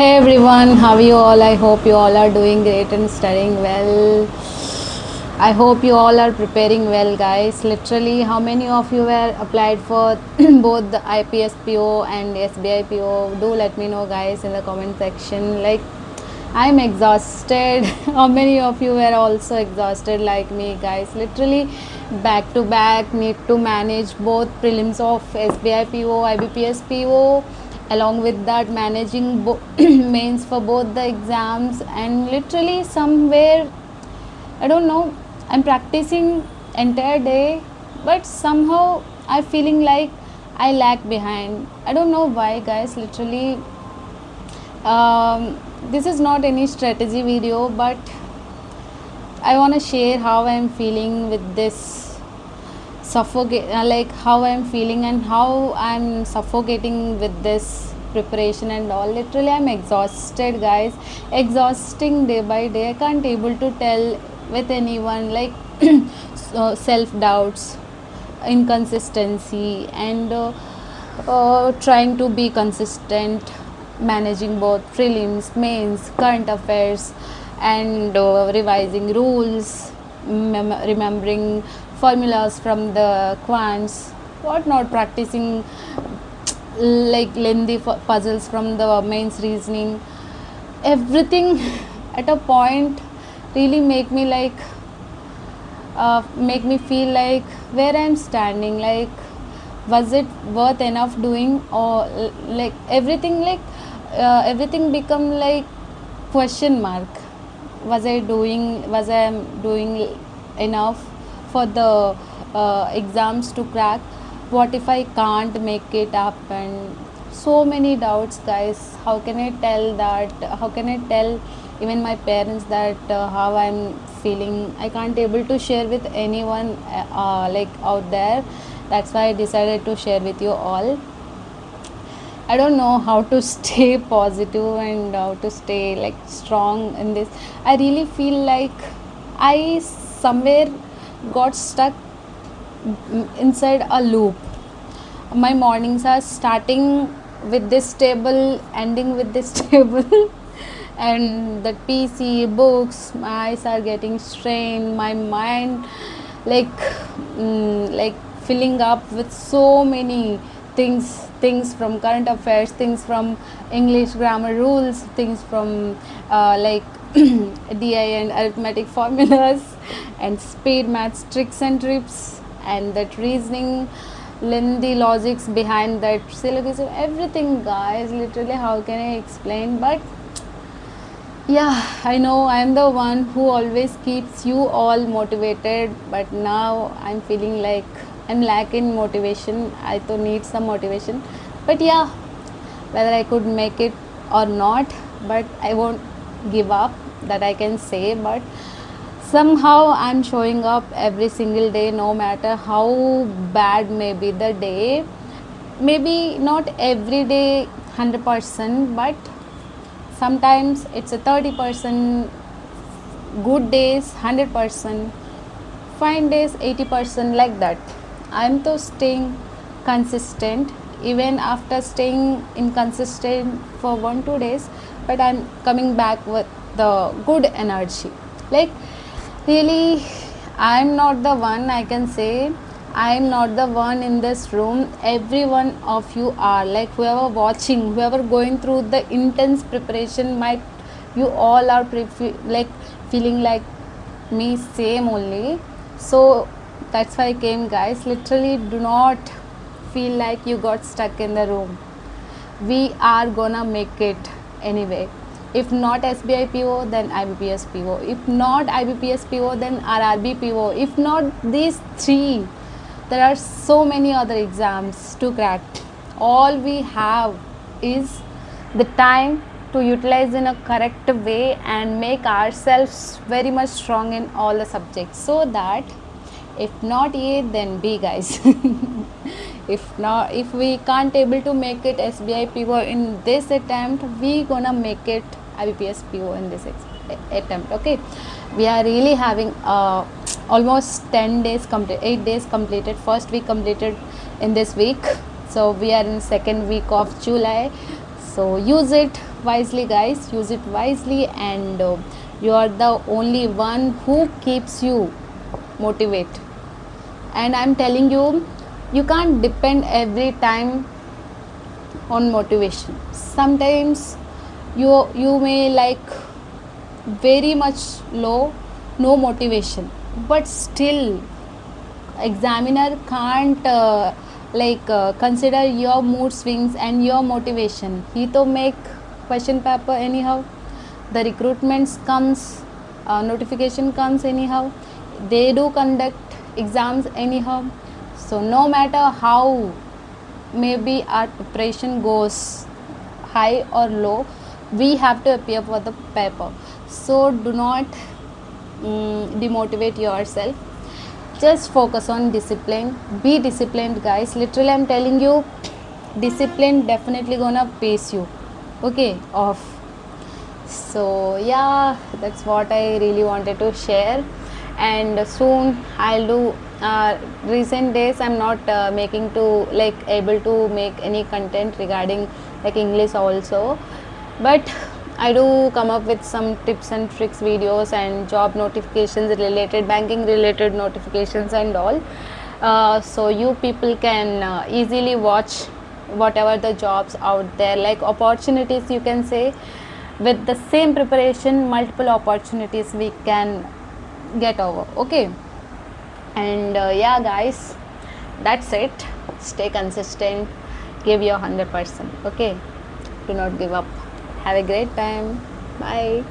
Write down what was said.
Hey everyone, how are you all? I hope you all are doing great and studying well. I hope you all are preparing well, guys. Literally, how many of you were applied for both the IPSPO and SBIPO? Do let me know, guys, in the comment section. Like, I'm exhausted. How many of you were also exhausted like me, guys? Literally, back to back, need to manage both prelims of SBIPO, IBPSPO, along with that managing mains for both the exams, and literally somewhere I don't know, I'm practicing entire day, but somehow I'm feeling like I lag behind. I don't know why, guys. Literally, this is not any strategy video, but I want to share how I'm feeling with this suffocate, like how I'm feeling and how I'm suffocating with this preparation and all. Literally, I'm exhausted, guys. Exhausting day by day. I can't able to tell with anyone, like self doubts, inconsistency, and trying to be consistent, managing both prelims, mains, current affairs, and revising rules, remembering formulas from the quants, what not, practicing like lengthy puzzles from the mains reasoning. Everything at a point really make me feel like where I'm standing, like was it worth enough doing, or like everything, everything become like question mark. Was I doing enough for the exams to crack? What if I can't make it happen? So many doubts, guys. How can I tell that? How can I tell even my parents that how I'm feeling? I can't able to share with anyone like out there. That's why I decided to share with you all. I don't know how to stay positive and how to stay like strong in this. I really feel like I somewhere got stuck inside a loop. My mornings are starting with this table, ending with this table, and the PC, books, my eyes are getting strained, my mind like like filling up with so many things from current affairs, things from English grammar rules, things from like DI and arithmetic formulas, and speed maths tricks and trips, and that reasoning, lengthy logics behind that syllogism, everything, guys. Literally, how can I explain? But yeah, I know I'm the one who always keeps you all motivated, but now I'm feeling like I'm lacking motivation. I to need some motivation. But yeah, whether I could make it or not, but I won't give up, that I can say. But somehow I'm showing up every single day, no matter how bad may be the day. Maybe not every day 100%, but sometimes it's a 30% good days, 100% fine days, 80%, like that. I'm to staying consistent even after staying inconsistent for 1 2 days, but I'm coming back with the good energy. Like, really, I'm not the one, I can say. I'm not the one in this room. Every one of you are, like whoever watching, whoever going through the intense preparation, might you all are like feeling like me, same only. So that's why I came, guys. Literally, do not feel like you got stuck in the room. We are gonna make it anyway. If not SBIPO, then IBPSPO. If not IBPSPO, then RRBPO. If not these three, there are so many other exams to crack. All we have is the time to utilize in a correct way and make ourselves very much strong in all the subjects, so that if not A, then B, guys. If we can't able to make it SBIPO in this attempt, we gonna make it IBPSPO in this attempt. Okay, we are really having almost 10 days complete, 8 days completed. First week completed in this week, so we are in second week of July. So use it wisely, guys, use it wisely, and you are the only one who keeps you motivate. And I'm telling you, you can't depend every time on motivation. Sometimes you may like very much low, no motivation, but still examiner can't consider your mood swings and your motivation. He to make question paper anyhow, the recruitments comes, notification comes anyhow, they do conduct exams anyhow. So no matter how maybe our preparation goes high or low, we have to appear for the paper. So do not demotivate yourself, just focus on discipline, be disciplined, guys. Literally I'm telling you, discipline definitely gonna pace you okay off. So yeah, that's what I really wanted to share. And soon I'll do recent days I'm not making to like able to make any content regarding like English also, but I do come up with some tips and tricks videos and job notifications related, banking related notifications and all. So you people can easily watch whatever the jobs out there, like opportunities you can say. With the same preparation, multiple opportunities we can get over, okay. And yeah guys, that's it. Stay consistent, give your 100%, okay. Do not give up. Have a great time. Bye.